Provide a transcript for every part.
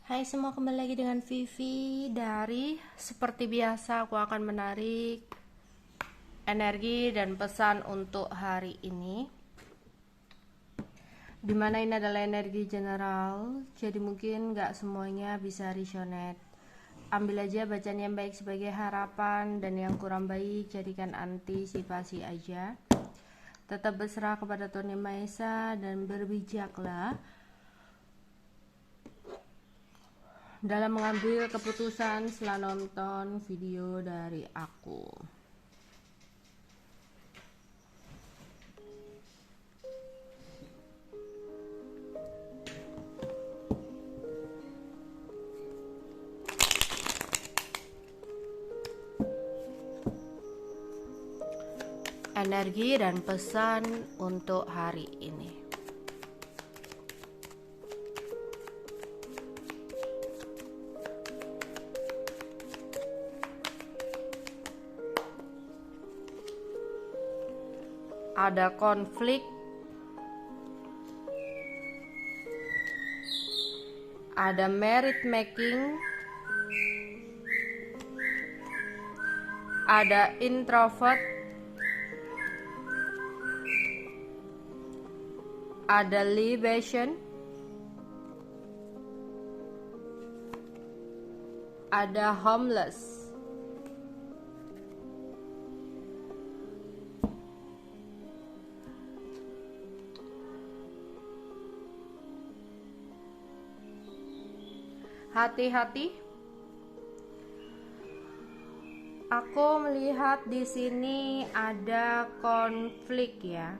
Hai semua, kembali lagi dengan Vivi dari seperti biasa aku akan menarik energi dan pesan untuk hari ini, dimana ini adalah energi general, jadi mungkin gak semuanya bisa resonate. Ambil aja bacaan yang baik sebagai harapan, dan yang kurang baik jadikan antisipasi aja. Tetap berserah kepada Tuhan Yang Maha Esa dan berbijaklah dalam mengambil keputusan setelah nonton video dari aku. Energi dan pesan untuk hari ini. Ada konflik, ada merit making, ada introvert, ada libation, ada homeless. Hati-hati. Aku melihat di sini ada konflik ya.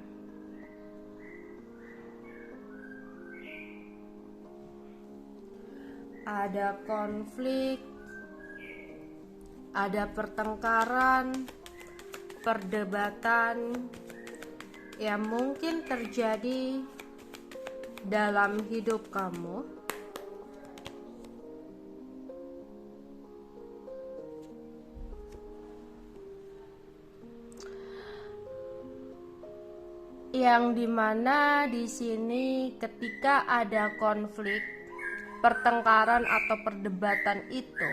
Ada konflik, ada pertengkaran, perdebatan yang mungkin terjadi dalam hidup kamu. Yang dimana di sini ketika ada konflik, pertengkaran atau perdebatan itu,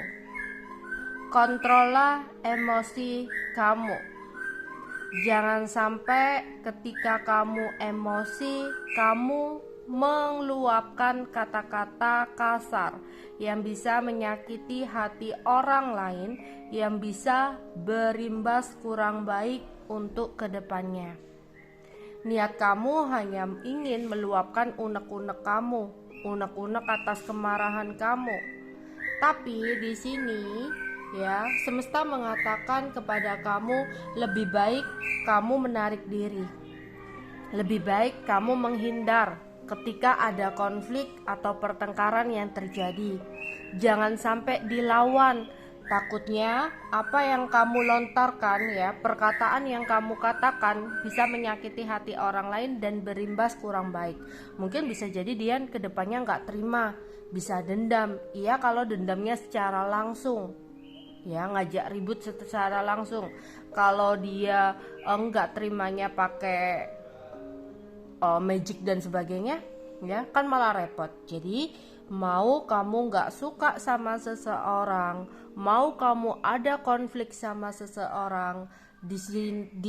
kontrollah emosi kamu. Jangan sampai ketika kamu emosi, kamu meluapkan kata-kata kasar yang bisa menyakiti hati orang lain, yang bisa berimbas kurang baik untuk kedepannya. Niat kamu hanya ingin meluapkan unek-unek kamu, unek-unek atas kemarahan kamu. Tapi di sini ya, semesta mengatakan kepada kamu, lebih baik kamu menarik diri. Lebih baik kamu menghindar ketika ada konflik atau pertengkaran yang terjadi. Jangan sampai dilawan. Takutnya apa yang kamu lontarkan ya, perkataan yang kamu katakan bisa menyakiti hati orang lain dan berimbas kurang baik. Mungkin bisa jadi dia kedepannya nggak terima, bisa dendam. Iya, kalau dendamnya secara langsung ya, ngajak ribut secara langsung. Kalau dia nggak terimanya pakai magic dan sebagainya ya, kan malah repot. Jadi mau kamu gak suka sama seseorang, mau kamu ada konflik sama seseorang, di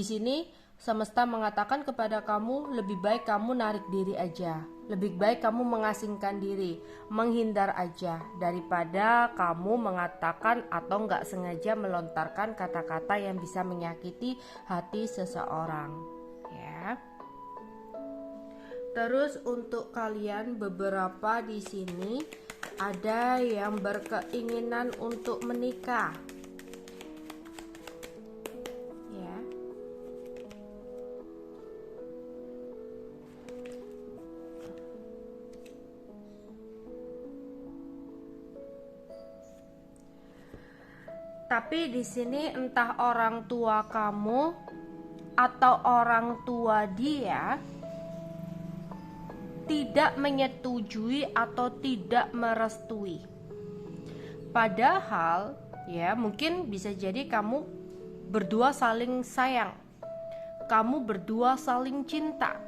sini semesta mengatakan kepada kamu, lebih baik kamu narik diri aja, lebih baik kamu mengasingkan diri, menghindar aja, daripada kamu mengatakan atau gak sengaja melontarkan kata-kata yang bisa menyakiti hati seseorang ya. Terus untuk kalian, beberapa di sini ada yang berkeinginan untuk menikah. Ya. Tapi di sini entah orang tua kamu atau orang tua dia tidak menyetujui atau tidak merestui. Padahal ya, mungkin bisa jadi kamu berdua saling sayang, kamu berdua saling cinta.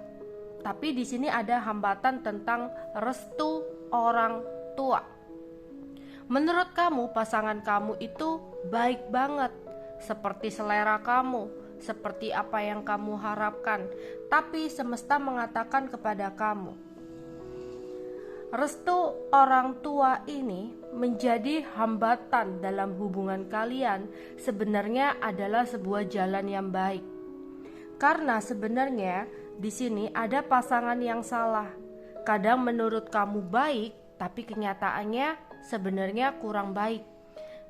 Tapi di sini ada hambatan tentang restu orang tua. Menurut kamu pasangan kamu itu baik banget, seperti selera kamu, seperti apa yang kamu harapkan. Tapi semesta mengatakan kepada kamu, restu orang tua ini menjadi hambatan dalam hubungan kalian sebenarnya adalah sebuah jalan yang baik. Karena sebenarnya di sini ada pasangan yang salah. Kadang menurut kamu baik, tapi kenyataannya sebenarnya kurang baik.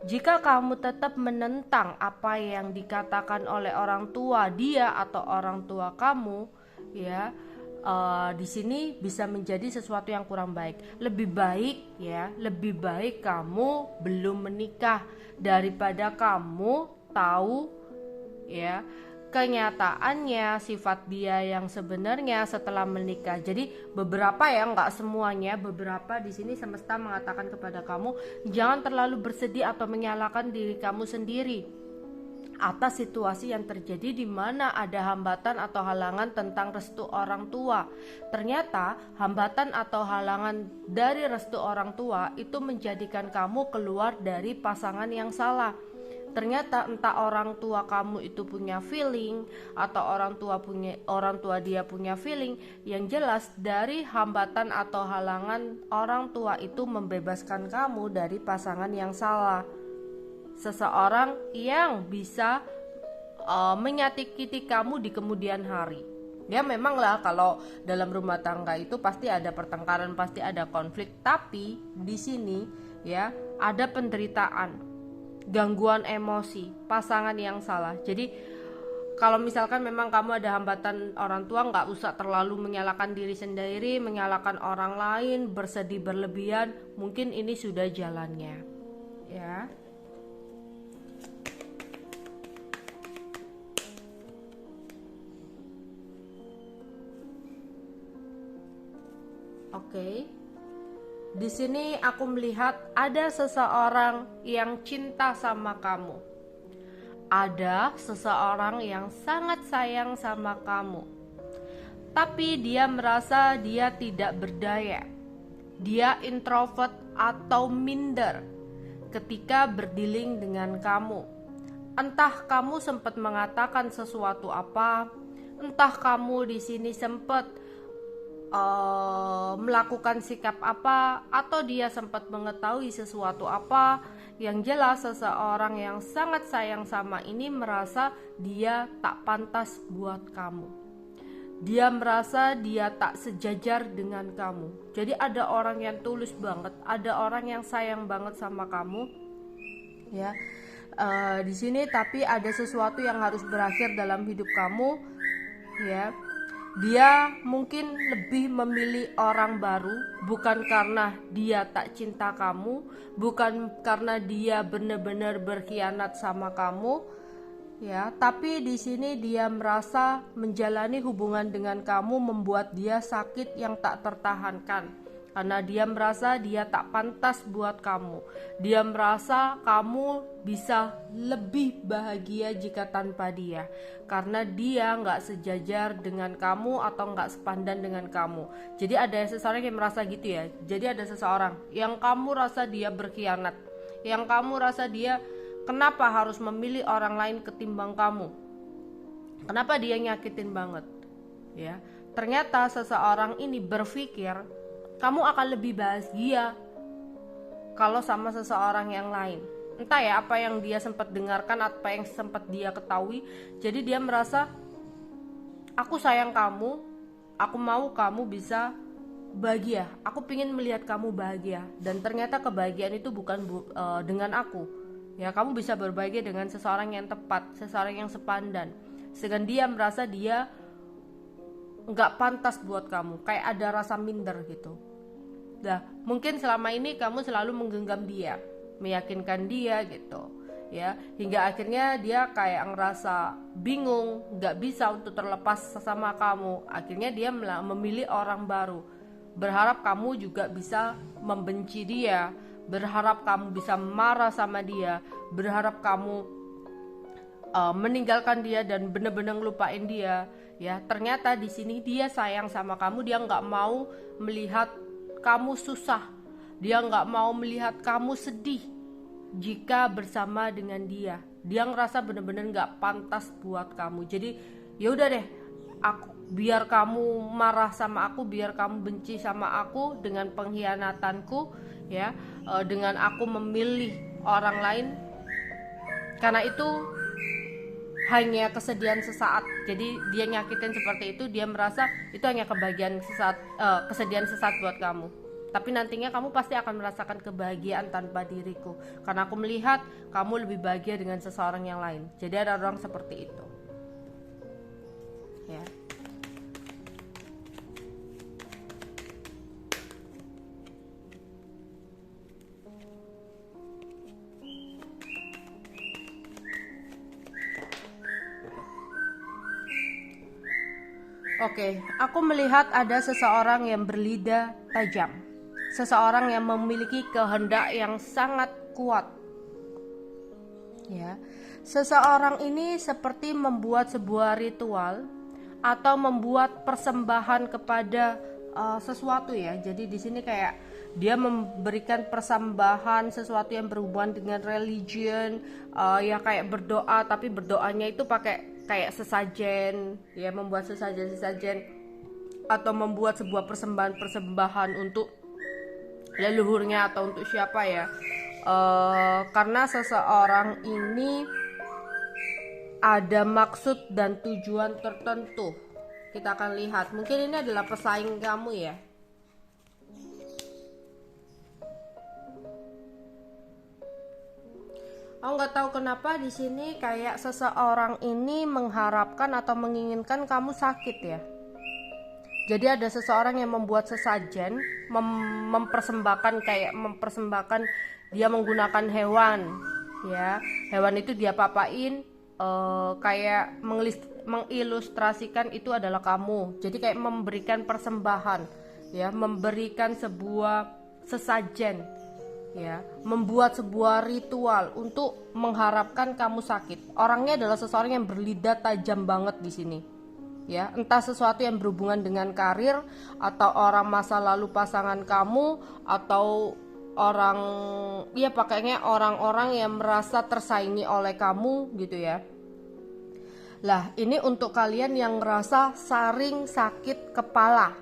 Jika kamu tetap menentang apa yang dikatakan oleh orang tua dia atau orang tua kamu, ya, di sini bisa menjadi sesuatu yang kurang baik. Lebih baik kamu belum menikah daripada kamu tahu, ya, kenyataannya sifat dia yang sebenarnya setelah menikah. Jadi beberapa ya, nggak semuanya, beberapa di sini semesta mengatakan kepada kamu jangan terlalu bersedih atau menyalahkan diri kamu sendiri atas situasi yang terjadi di mana ada hambatan atau halangan tentang restu orang tua. Ternyata hambatan atau halangan dari restu orang tua itu menjadikan kamu keluar dari pasangan yang salah. Ternyata entah orang tua kamu itu punya feeling atau orang tua dia punya feeling, yang jelas dari hambatan atau halangan orang tua itu membebaskan kamu dari pasangan yang salah. Seseorang yang bisa menyakiti kamu di kemudian hari. Ya memanglah kalau dalam rumah tangga itu pasti ada pertengkaran, pasti ada konflik, tapi di sini ya ada penderitaan, gangguan emosi, pasangan yang salah. Jadi kalau misalkan memang kamu ada hambatan orang tua, nggak usah terlalu menyalahkan diri sendiri, menyalahkan orang lain, bersedih berlebihan. Mungkin ini sudah jalannya, ya. Oke. Di sini aku melihat ada seseorang yang cinta sama kamu. Ada seseorang yang sangat sayang sama kamu. Tapi dia merasa dia tidak berdaya. Dia introvert atau minder ketika berdealing dengan kamu. Entah kamu sempat mengatakan sesuatu apa, entah kamu di sini sempat melakukan sikap apa, atau dia sempat mengetahui sesuatu apa. Yang jelas seseorang yang sangat sayang sama ini merasa dia tak pantas buat kamu. Dia merasa dia tak sejajar dengan kamu. Jadi ada orang yang tulus banget, ada orang yang sayang banget sama kamu, ya. Di sini tapi ada sesuatu yang harus berakhir dalam hidup kamu, ya. Dia mungkin lebih memilih orang baru, bukan karena dia tak cinta kamu, bukan karena dia benar-benar berkhianat sama kamu, ya. Tapi di sini dia merasa menjalani hubungan dengan kamu membuat dia sakit yang tak tertahankan. Karena dia merasa dia tak pantas buat kamu. Dia merasa kamu bisa lebih bahagia jika tanpa dia. Karena dia gak sejajar dengan kamu atau gak sepandan dengan kamu. Jadi ada seseorang yang merasa gitu ya. Jadi ada seseorang yang kamu rasa dia berkhianat, yang kamu rasa dia kenapa harus memilih orang lain ketimbang kamu, kenapa dia nyakitin banget, ya. Ternyata seseorang ini berpikir kamu akan lebih bahagia kalau sama seseorang yang lain. Entah ya apa yang dia sempat dengarkan, apa yang sempat dia ketahui. Jadi dia merasa, aku sayang kamu, aku mau kamu bisa bahagia, aku pingin melihat kamu bahagia. Dan ternyata kebahagiaan itu bukan dengan aku, ya. Kamu bisa berbahagia dengan seseorang yang tepat, seseorang yang sepandan. Sedangkan dia merasa dia nggak pantas buat kamu, kayak ada rasa minder gitu. Nah, mungkin selama ini kamu selalu menggenggam dia, meyakinkan dia gitu, ya, hingga akhirnya dia kayak ngerasa bingung, nggak bisa untuk terlepas sama kamu. Akhirnya dia memilih orang baru, berharap kamu juga bisa membenci dia, berharap kamu bisa marah sama dia, berharap kamu meninggalkan dia dan benar-benar ngelupain dia, ya. Ternyata di sini dia sayang sama kamu, dia nggak mau melihat kamu susah, Dia nggak mau melihat kamu sedih jika bersama dengan dia. Dia ngerasa bener-bener nggak pantas buat kamu. Jadi ya udah deh, biar kamu marah sama aku, biar kamu benci sama aku dengan pengkhianatanku, ya, dengan aku memilih orang lain. Karena itu hanya kesedihan sesaat. Jadi dia nyakitin seperti itu, dia merasa itu hanya kebahagiaan sesaat, kesedihan sesaat buat kamu. Tapi nantinya kamu pasti akan merasakan kebahagiaan tanpa diriku, karena aku melihat kamu lebih bahagia dengan seseorang yang lain. Jadi ada orang seperti itu, ya. Oke, aku melihat ada seseorang yang berlidah tajam. Seseorang yang memiliki kehendak yang sangat kuat. Ya. Seseorang ini seperti membuat sebuah ritual atau membuat persembahan kepada sesuatu, ya. Jadi di sini kayak dia memberikan persembahan sesuatu yang berhubungan dengan religion, ya kayak berdoa, tapi berdoanya itu pakai kayak sesajen, ya, membuat sesajen atau membuat sebuah persembahan untuk leluhurnya atau untuk siapa, ya. Karena seseorang ini ada maksud dan tujuan tertentu. Kita akan lihat, mungkin ini adalah pesaing kamu, ya. Aku nggak tahu kenapa di sini kayak seseorang ini mengharapkan atau menginginkan kamu sakit, ya. Jadi ada seseorang yang membuat sesajen, mempersembahkan dia menggunakan hewan, ya. Hewan itu dia papain, kayak mengilustrasikan itu adalah kamu. Jadi kayak memberikan persembahan, ya, memberikan sebuah sesajen, ya, membuat sebuah ritual untuk mengharapkan kamu sakit. Orangnya adalah seseorang yang berlidah tajam banget di sini, ya, entah sesuatu yang berhubungan dengan karir atau orang masa lalu pasangan kamu atau orang, ya, pakainya orang-orang yang merasa tersaingi oleh kamu, gitu, ya. Lah, ini untuk kalian yang ngerasa sering sakit kepala.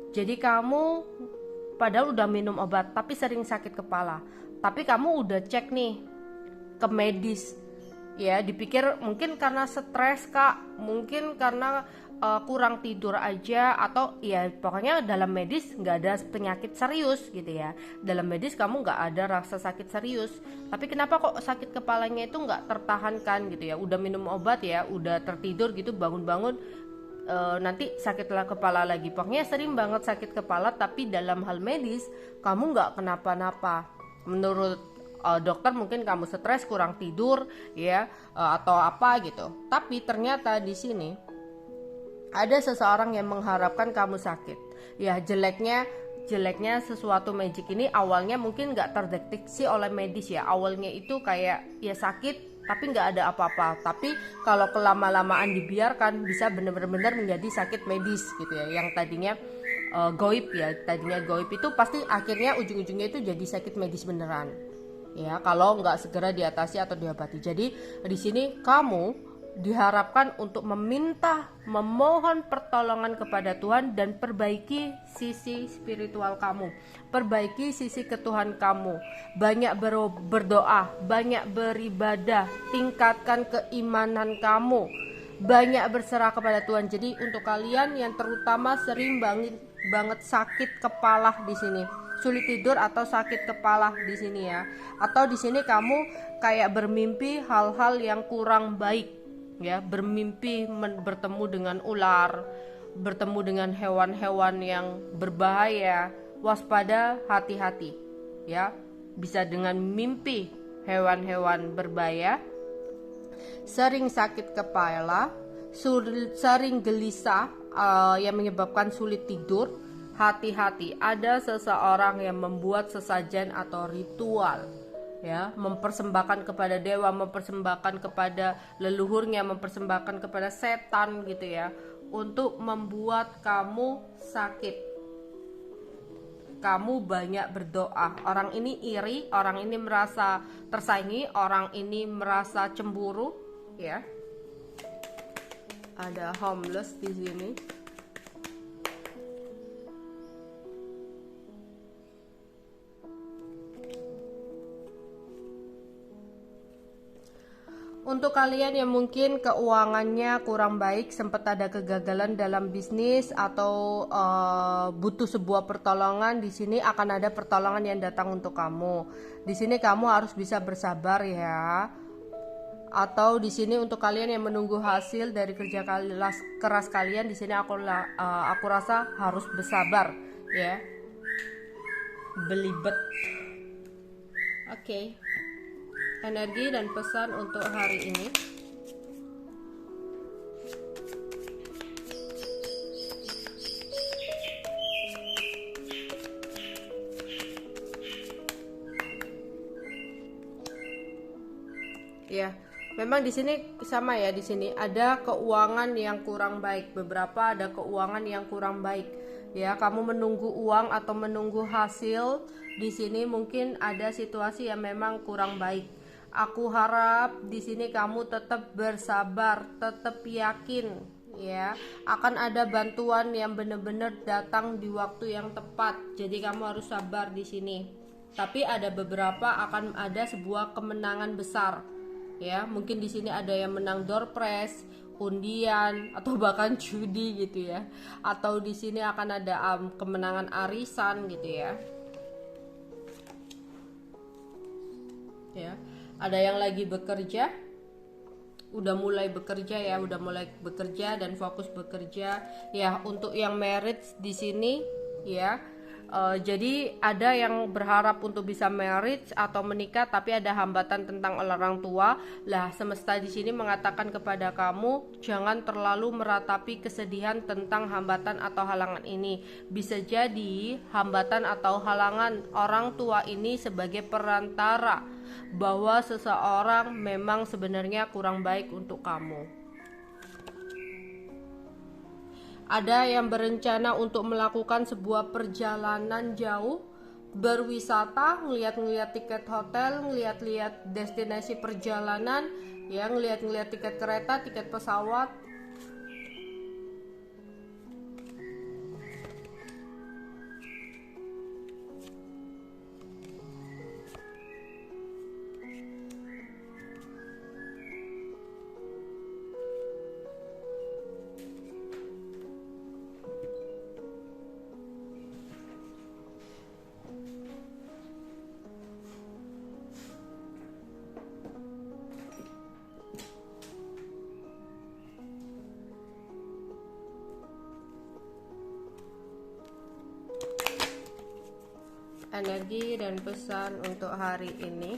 Jadi kamu padahal udah minum obat tapi sering sakit kepala, tapi kamu udah cek nih ke medis, ya, dipikir mungkin karena stres kak, mungkin karena kurang tidur aja, atau ya pokoknya dalam medis nggak ada penyakit serius, gitu, ya. Dalam medis kamu nggak ada rasa sakit serius, tapi kenapa kok sakit kepalanya itu nggak tertahankan, gitu, ya. Udah minum obat, ya, udah tertidur gitu, bangun-bangun nanti sakitlah kepala lagi. Pokoknya sering banget sakit kepala, tapi dalam hal medis kamu nggak kenapa-napa. Menurut dokter mungkin kamu stres, kurang tidur, ya, atau apa gitu. Tapi ternyata di sini ada seseorang yang mengharapkan kamu sakit. Ya, jeleknya sesuatu magic ini awalnya mungkin nggak terdeteksi oleh medis, ya. Awalnya itu kayak ya sakit tapi nggak ada apa-apa, tapi kalau kelama-lamaan dibiarkan bisa benar-benar menjadi sakit medis, gitu, ya. Yang tadinya goib, ya, tadinya goib itu pasti akhirnya ujung-ujungnya itu jadi sakit medis beneran, ya, kalau nggak segera diatasi atau diobati. Jadi di sini kamu diharapkan untuk memohon pertolongan kepada Tuhan dan perbaiki sisi spiritual kamu, perbaiki sisi ketuhanan kamu, banyak berdoa, banyak beribadah, tingkatkan keimanan kamu, banyak berserah kepada Tuhan. Jadi untuk kalian yang terutama sering banget sakit kepala di sini, sulit tidur atau sakit kepala di sini, ya, atau di sini kamu kayak bermimpi hal-hal yang kurang baik, ya, bermimpi bertemu dengan ular, bertemu dengan hewan-hewan yang berbahaya. Waspada, hati-hati, ya, bisa dengan mimpi hewan-hewan berbahaya, sering sakit kepala, sering gelisah, yang menyebabkan sulit tidur. Hati-hati, ada seseorang yang membuat sesajen atau ritual, ya, mempersembahkan kepada dewa, mempersembahkan kepada leluhurnya, mempersembahkan kepada setan, gitu, ya, untuk membuat kamu sakit. kamu banyak berdoa. Orang ini iri, orang ini merasa tersaingi, orang ini merasa cemburu, ya. Ada homeless di sini. Untuk kalian yang mungkin keuangannya kurang baik, sempat ada kegagalan dalam bisnis atau butuh sebuah pertolongan, di sini akan ada pertolongan yang datang untuk kamu. Di sini kamu harus bisa bersabar ya. Atau di sini untuk kalian yang menunggu hasil dari kerja keras kalian, di sini aku rasa harus bersabar ya. Belibet. Oke. Energi dan pesan untuk hari ini. Ya, memang di sini sama ya, di sini ada keuangan yang kurang baik, beberapa ada keuangan yang kurang baik. Ya, kamu menunggu uang atau menunggu hasil, di sini mungkin ada situasi yang memang kurang baik. Aku harap di sini kamu tetap bersabar, tetap yakin ya, akan ada bantuan yang benar-benar datang di waktu yang tepat. Jadi kamu harus sabar di sini. Tapi ada beberapa akan ada sebuah kemenangan besar. Ya, mungkin di sini ada yang menang door prize, undian atau bahkan judi gitu ya. Atau di sini akan ada kemenangan arisan gitu ya. Ya. Ada yang lagi bekerja, udah mulai bekerja ya, udah mulai bekerja dan fokus bekerja ya. Untuk yang married di sini ya, jadi ada yang berharap untuk bisa marriage atau menikah, tapi ada hambatan tentang orang tua. Lah, semesta di sini mengatakan kepada kamu jangan terlalu meratapi kesedihan tentang hambatan atau halangan ini. Bisa jadi hambatan atau halangan orang tua ini sebagai perantara bahwa seseorang memang sebenarnya kurang baik untuk kamu. Ada yang berencana untuk melakukan sebuah perjalanan jauh, berwisata, ngeliat-ngeliat tiket hotel, ngeliat-liat destinasi perjalanan, ya, ngeliat-ngeliat tiket kereta, tiket pesawat. Energi dan pesan untuk hari ini.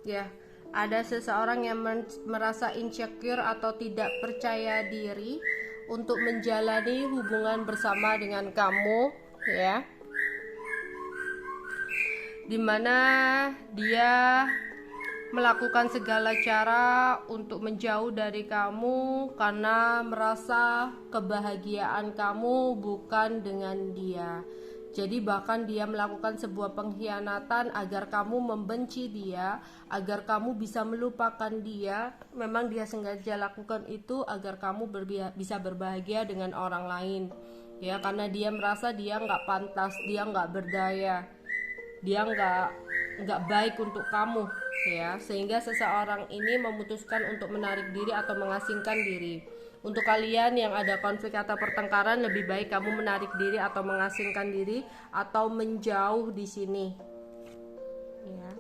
Ya, ada seseorang yang merasa insecure atau tidak percaya diri untuk menjalani hubungan bersama dengan kamu, ya. Dimana dia melakukan segala cara untuk menjauh dari kamu karena merasa kebahagiaan kamu bukan dengan dia. Jadi bahkan dia melakukan sebuah pengkhianatan agar kamu membenci dia, agar kamu bisa melupakan dia. Memang dia sengaja lakukan itu agar kamu bisa berbahagia dengan orang lain. Ya, karena dia merasa dia nggak pantas, dia nggak berdaya, dia nggak baik untuk kamu ya, sehingga seseorang ini memutuskan untuk menarik diri atau mengasingkan diri. Untuk kalian yang ada konflik atau pertengkaran, lebih baik kamu menarik diri atau mengasingkan diri atau menjauh di sini ya.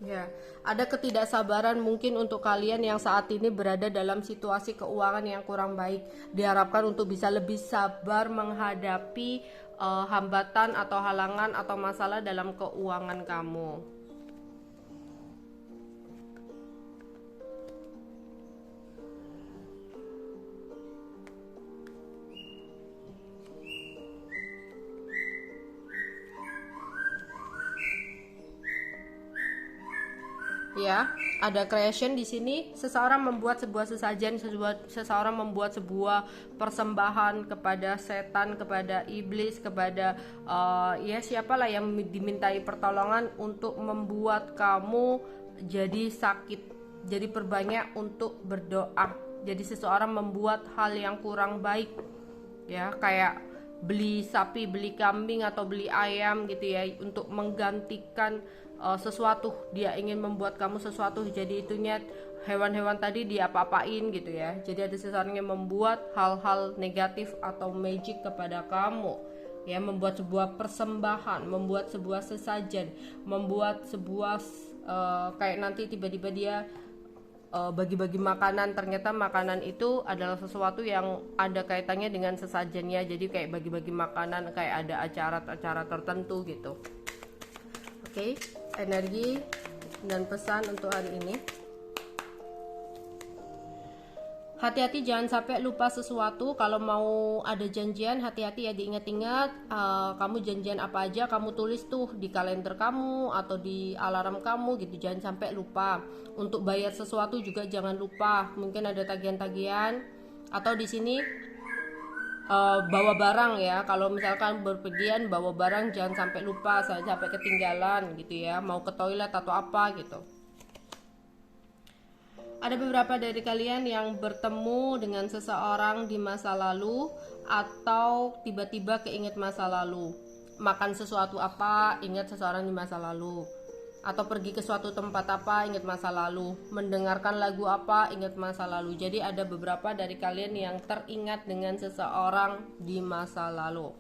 Ya, ada ketidaksabaran mungkin untuk kalian yang saat ini berada dalam situasi keuangan yang kurang baik. Diharapkan untuk bisa lebih sabar menghadapi hambatan atau halangan atau masalah dalam keuangan kamu. ya. Ada creation di sini. Seseorang membuat sebuah sesajen, seseorang membuat sebuah persembahan kepada setan, kepada iblis, kepada ya siapalah yang dimintai pertolongan untuk membuat kamu jadi sakit. Jadi perbanyak untuk berdoa. Jadi seseorang membuat hal yang kurang baik, ya, kayak beli sapi, beli kambing atau beli ayam gitu ya, untuk menggantikan sesuatu. Dia ingin membuat kamu sesuatu, jadi itunya hewan-hewan tadi dia apa-apain gitu ya. Jadi ada seseorang yang membuat hal-hal negatif atau magic kepada kamu, ya, membuat sebuah persembahan, membuat sebuah sesajen, membuat sebuah kayak nanti tiba-tiba dia bagi-bagi makanan, ternyata makanan itu adalah sesuatu yang ada kaitannya dengan sesajennya. Jadi kayak bagi-bagi makanan, kayak ada acara-acara tertentu gitu. Oke, energi dan pesan untuk hari ini. Hati-hati jangan sampai lupa sesuatu. Kalau mau ada janjian, hati-hati ya, diingat-ingat. Kamu janjian apa aja kamu tulis tuh di kalender kamu atau di alarm kamu gitu, jangan sampai lupa. Untuk bayar sesuatu juga jangan lupa, mungkin ada tagihan-tagihan. Atau di sini bawa barang ya, kalau misalkan berpergian bawa barang jangan sampai lupa, sampai ketinggalan gitu ya, mau ke toilet atau apa gitu. Ada beberapa dari kalian yang bertemu dengan seseorang di masa lalu, atau tiba-tiba keinget masa lalu. Makan sesuatu apa, ingat seseorang di masa lalu. Atau pergi ke suatu tempat apa, ingat masa lalu. Mendengarkan lagu apa, ingat masa lalu. Jadi ada beberapa dari kalian yang teringat dengan seseorang di masa lalu.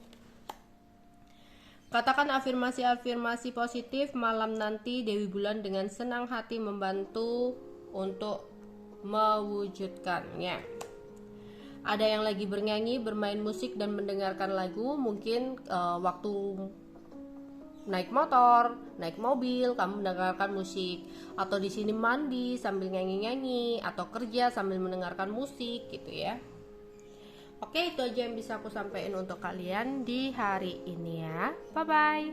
Katakan afirmasi-afirmasi positif malam nanti. Dewi Bulan dengan senang hati membantu untuk mewujudkannya. Ada yang lagi bernyanyi, bermain musik dan mendengarkan lagu. Mungkin waktu naik motor, naik mobil, kamu mendengarkan musik, atau di sini mandi sambil nyanyi-nyanyi, atau kerja sambil mendengarkan musik gitu ya. Oke, itu aja yang bisa aku sampaikan untuk kalian di hari ini ya. Bye bye.